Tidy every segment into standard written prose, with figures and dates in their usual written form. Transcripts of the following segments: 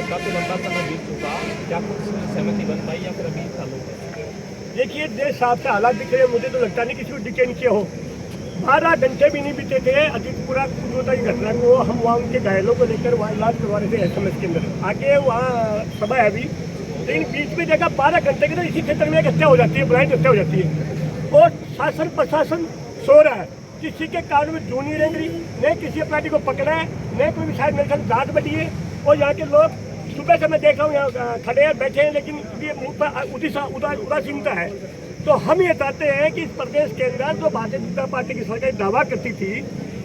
काफी लंबा समय बीत चुका, क्या कुछ सहमति बन पाई या फिर अभी चालू है? देखिए, देश साहब से हालात दिख रहे हैं, मुझे तो लगता नहीं किसी को डिटेन किया हो। 12 घंटे भी नहीं बीते थे अजीतपुरा कुदरता की घटना को, हम वहाँ उनके घायलों को लेकर वहाँ इलाज करवा रहे थे SMS के अंदर। आगे वहाँ सभा है अभी, लेकिन बीच में देखा 12 घंटे के अंदर इसी क्षेत्र में एक हत्या हो जाती है, ब्लाइंड हत्या हो जाती है। और शासन प्रशासन सो रहा है, किसी के कानून में जू नहीं रेंग रही, न किसी अपराधी को पकड़ा है, न कोई शायद मेरे साथ जांच बटी है। और यहाँ के लोग सुबह से मैं देख रहा हूँ यहाँ खड़े हैं, बैठे हैं, लेकिन उदासीनता है। तो हम ये चाहते हैं कि इस प्रदेश के अंदर जो भारतीय जनता पार्टी की सरकार दावा करती थी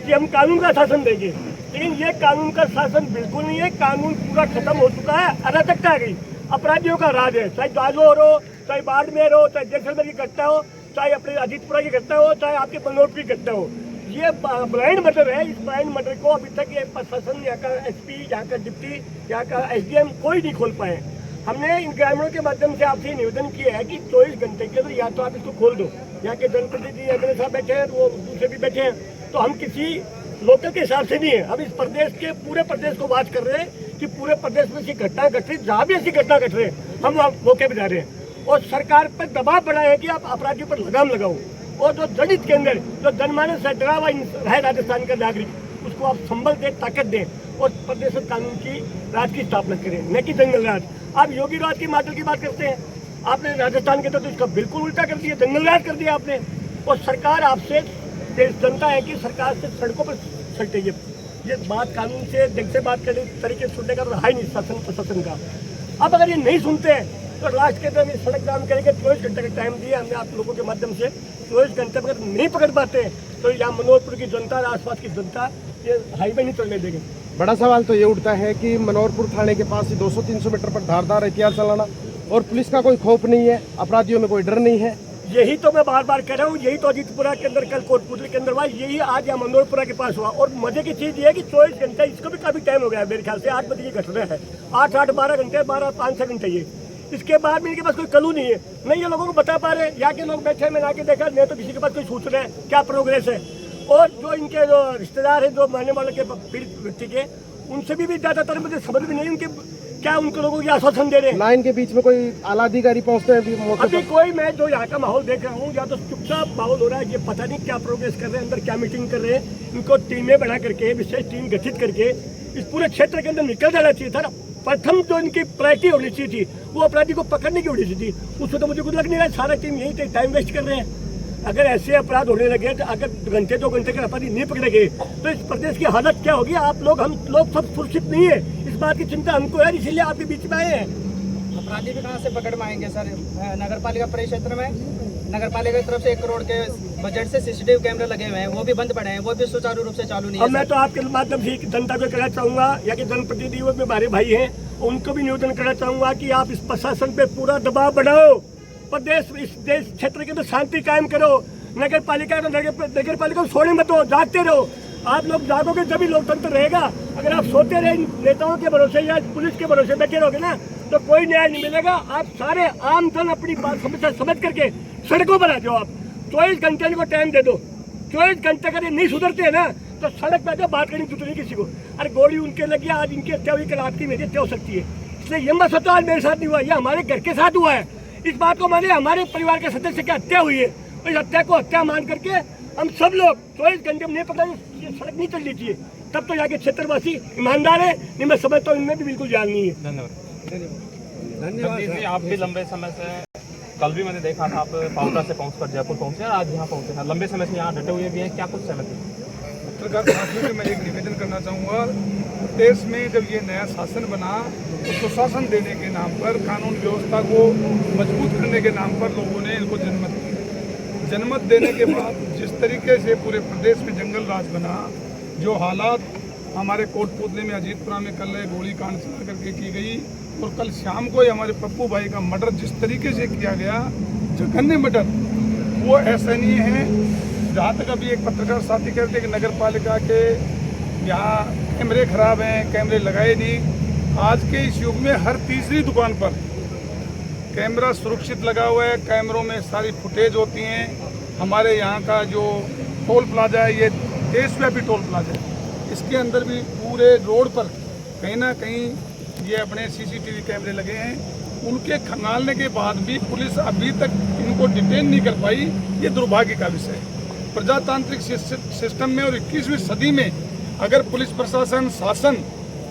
कि हम कानून का शासन देंगे, लेकिन ये कानून का शासन बिल्कुल नहीं है। कानून पूरा खत्म हो चुका है, अराजकता आ गई, अपराधियों का राज है। चाहे जालौर हो, चाहे बाड़मेर हो, चाहे जैसलमेर की घटना हो, चाहे अपने अजीतपुरा की घटना हो, चाहे आपके बलनौर की घटना हो, ये ब्लाइंड मर्डर है। इस ब्लाइंड मर्डर को अभी तक ये प्रशासन, यहाँ का SP, यहाँ का डिप्टी, यहाँ का SDM कोई नहीं खोल पाए। हमने इन ग्रामीणों के माध्यम से आपसे निवेदन किया है कि 24 घंटे के अंदर या तो आप इसको खोल दो। यहाँ के जनप्रतिनिधि MLA साहब बैठे हैं, वो दूसरे भी बैठे हैं, तो हम किसी लोकल के हिसाब से नहीं है, हम इस प्रदेश के पूरे प्रदेश को बात कर रहे हैं कि पूरे प्रदेश में ऐसी घटना घट रही, जहाँ भी ऐसी घटना घट रही है हम वहाँ मौके पर जा रहे हैं। और सरकार पर दबाव बढ़ाया है कि आप अपराधियों पर लगाम लगाओ, और जो दलित के अंदर जो जनमानस है, डरा हुआ है राजस्थान का नागरिक, उसको आप संबल दें, ताकत दें, और प्रदेश कानून की राज की स्थापना करें, न कि जंगल राज। आप योगी राज की मॉडल की बात करते हैं, आपने राजस्थान के तो इसका बिल्कुल उल्टा कर दिया, जंगल राज कर दिया आपने। और सरकार आपसे जनता है कि सरकार से सड़कों पर सड़ते, ये बात कानून से ढंग से बात करने तरीके से सुनने का रहा ही नहीं शासन प्रशासन का। अब अगर ये नहीं सुनते हैं तो लास्ट के अंदर सड़क जाम करेंगे। 24 घंटे का टाइम दिया हमने आप लोगों के माध्यम से, 24 घंटे अगर नहीं पकड़ पाते तो यहाँ मनोहरपुर की जनता, आसपास की जनता ये हाईवे नहीं चलने देंगे। बड़ा सवाल तो ये उठता है कि मनोहरपुर थाने के पास ही 200-300 मीटर पर धारदार हथियार चलाना, और पुलिस का कोई खौफ नहीं है, अपराधियों में कोई डर नहीं है। यही तो मैं बार बार कह रहा हूँ, यही तो अजीतपुरा के अंदर कल कोटपुतली के अंदर हुआ, यही आज यहाँ मनोहरपुरा के पास हुआ। और मजे की चीज़ ये है कि 24 घंटे, इसको भी काफ़ी टाइम हो गया मेरे ख्याल से, 8 बजे की घटना है, 8-12 घंटे, 12-5 घंटे ये। इसके बाद भी इनके पास कोई कलू नहीं है, नहीं ये लोगों को बता पा रहे। यहाँ के लोग बैठे हैं, मैंने आके देखा, नहीं तो किसी के पास कोई सूचना है क्या प्रोग्रेस है। और जो इनके जो रिश्तेदार हैं, जो मानने वाले के पीड़ित व्यक्ति के, उनसे भी ज़्यादातर मुझे समझ भी नहीं उनके क्या उनको लोगों को आश्वासन दे रहे हैं। लाइन के बीच में कोई आला अधिकारी पहुंचते हैं अभी कोई, मैं जो यहाँ का माहौल देख रहा हूँ, या तो चुपचाप माहौल हो रहा है, ये पता नहीं क्या प्रोग्रेस कर रहे हैं, अंदर क्या मीटिंग कर रहे हैं। इनको टीमें बना करके, विशेष टीम गठित करके इस पूरे क्षेत्र के अंदर निकल जाना चाहिए था। प्रथम जो इनकी प्रायोरिटी होनी चाहिए थी वो अपराधी को पकड़ने की होनी चाहिए थी, उसमें तो मुझे कुछ लग नहीं रहा है। सारा टीम यही टाइम वेस्ट कर रहे हैं। अगर ऐसे अपराध होने लगे, तो अगर घंटे 2 घंटे के अपराधी नहीं पकड़े गए तो इस प्रदेश की हालत क्या होगी। आप लोग, हम लोग सब सुरक्षित नहीं है, इस बात की चिंता हमको है, इसीलिए आपके बीच में आए हैं। अपराधी भी कहाँ से पकड़ में आएंगे सर? नगर पालिका परिक्षेत्र में नगर पालिका की तरफ से 1 करोड़ के बजट से CCTV कैमरे लगे हुए हैं, वो भी बंद पड़े हैं, वो भी सुचारू रूप से चालू नहीं है। मैं तो आपके माध्यम से जनता को कहना चाहूँगा, या कि जनप्रतिनिधि वो हमारे भाई हैं, उनको भी निवेदन करना चाहूँगा कि आप इस प्रशासन पे पूरा दबाव बढ़ाओ, प्रदेश, इस देश क्षेत्र के अंदर शांति कायम करो। नगर पालिका को सोने मत दो, जागते रहो। आप लोग जागोगे जब ही लोकतंत्र रहेगा। अगर आप सोते रहे नेताओं के भरोसे या पुलिस के भरोसे बैठे रहोगे ना, तो कोई न्याय नहीं मिलेगा। आप सारे आम जन अपनी बात समझ करके सड़कों पर आ जाओ। आप 24 घंटे इनको टाइम दे दो। 24 घंटे अगर ये नहीं सुधरते हैं ना, तो सड़क पर बात करनी सुधरनी किसी को। अरे गोली उनके लगी, आज इनकी हत्या हुई, कल आपकी मेरी हत्या हो सकती है। इसलिए ये मत सोचो आज मेरे साथ नहीं हुआ, ये हमारे घर के साथ हुआ है। इस बात को माने, हमारे परिवार के सदस्य की हत्या हुई है, इस हत्या को हत्या मान करके हम सब लोग 24 घंटे में नहीं पकड़ा, ये सड़क नहीं चलनी चाहिए। तब तो जाके क्षेत्रवासी ईमानदार है, नहीं मैं समझता हूँ इनमें भी बिल्कुल जान नहीं है। धन्यवाद। आप भी लंबे समय से, कल भी मैंने देखा था आप पाउटा से पहुँच कर जयपुर पहुँचे, आज यहाँ पहुँचे हैं, लंबे समय से यहाँ डटे हुए भी हैं, क्या कुछ सहमति? पत्रकार साथियों से मैं एक निवेदन करना चाहूँगा, देश में जब ये नया शासन बना तो सुशासन देने के नाम पर, कानून व्यवस्था को मजबूत करने के नाम पर लोगों ने इनको जनमत दिया। जनमत देने के बाद जिस तरीके से पूरे प्रदेश में जंगल राज बना, जो हालात हमारे कोटपुतली में, अजीतपुरा में कल गोली कांड चला करके की गई, और कल शाम को हमारे पप्पू भाई का मर्डर जिस तरीके से किया गया, जघन्य मर्डर, वो असहनीय है। जहाँ तक अभी एक पत्रकार साथी कहते हैं कि नगर पालिका के यहाँ कैमरे खराब हैं, कैमरे लगाए नहीं। आज के इस युग में हर तीसरी दुकान पर कैमरा सुरक्षित लगा हुआ है, कैमरों में सारी फुटेज होती हैं। हमारे यहाँ का जो टोल प्लाजा है, ये देशव्यापी टोल प्लाजा है। इसके अंदर भी पूरे रोड पर कहीं ना कहीं ये अपने सीसीटीवी कैमरे लगे हैं। उनके खंगालने के बाद भी पुलिस अभी तक इनको डिटेन नहीं कर पाई, ये दुर्भाग्य का विषय है। प्रजातांत्रिक सिस्टम में और 21वीं सदी में अगर पुलिस प्रशासन शासन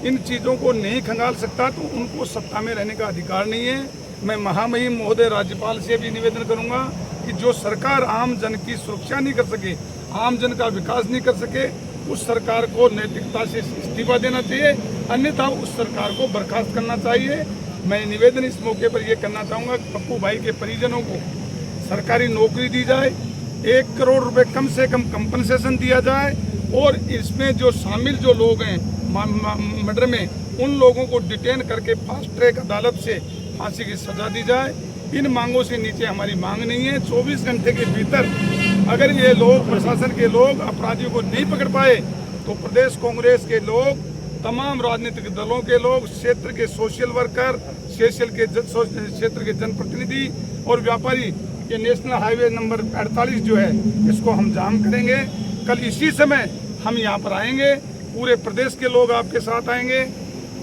इन चीज़ों को नहीं खंगाल सकता तो उनको सत्ता में रहने का अधिकार नहीं है। मैं महामहिम महोदय राज्यपाल से भी निवेदन करूंगा कि जो सरकार आम जन की सुरक्षा नहीं कर सके, आम जन का विकास नहीं कर सके, उस सरकार को नैतिकता से इस्तीफा देना चाहिए, अन्यथा उस सरकार को बर्खास्त करना चाहिए। मैं निवेदन इस मौके पर यह करना चाहूँगा कि पप्पू भाई के परिजनों को सरकारी नौकरी दी जाए, 1 करोड़ रुपए कम से कम कंपनसेशन दिया जाए और इसमें जो शामिल जो लोग हैं मर्डर में, उन लोगों को डिटेन करके फास्ट ट्रैक अदालत से फांसी की सजा दी जाए। इन मांगों से नीचे हमारी मांग नहीं है। 24 घंटे के भीतर अगर ये लोग प्रशासन के लोग अपराधियों को नहीं पकड़ पाए तो प्रदेश कांग्रेस के लोग, तमाम राजनीतिक दलों के लोग, क्षेत्र के सोशल वर्कर, क्षेत्र के जनप्रतिनिधि और व्यापारी, ये नेशनल हाईवे नंबर 48 जो है इसको हम जाम करेंगे। कल इसी समय हम यहाँ पर आएंगे, पूरे प्रदेश के लोग आपके साथ आएंगे।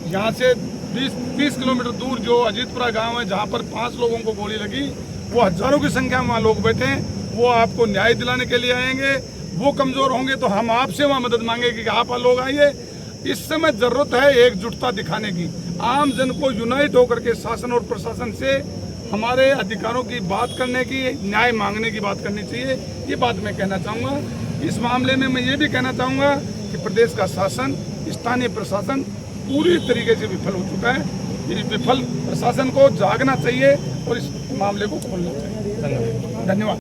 यहाँ से 20 किलोमीटर दूर जो अजीतपुरा गांव है जहाँ पर 5 लोगों को गोली लगी, वो हजारों की संख्या में वहाँ लोग बैठे हैं, वो आपको न्याय दिलाने के लिए आएंगे। वो कमजोर होंगे तो हम आपसे वहाँ मदद मांगेंगे कि आप लोग आइए। इस समय जरूरत है एकजुटता दिखाने की, आम जन को यूनाइट होकर के शासन और प्रशासन से हमारे अधिकारों की बात करने की, न्याय मांगने की बात करनी चाहिए। ये बात मैं कहना चाहूँगा। इस मामले में मैं ये भी कहना चाहूँगा कि प्रदेश का शासन, स्थानीय प्रशासन पूरी तरीके से विफल हो चुका है। इस विफल प्रशासन को जागना चाहिए और इस मामले को खोलना चाहिए। धन्यवाद।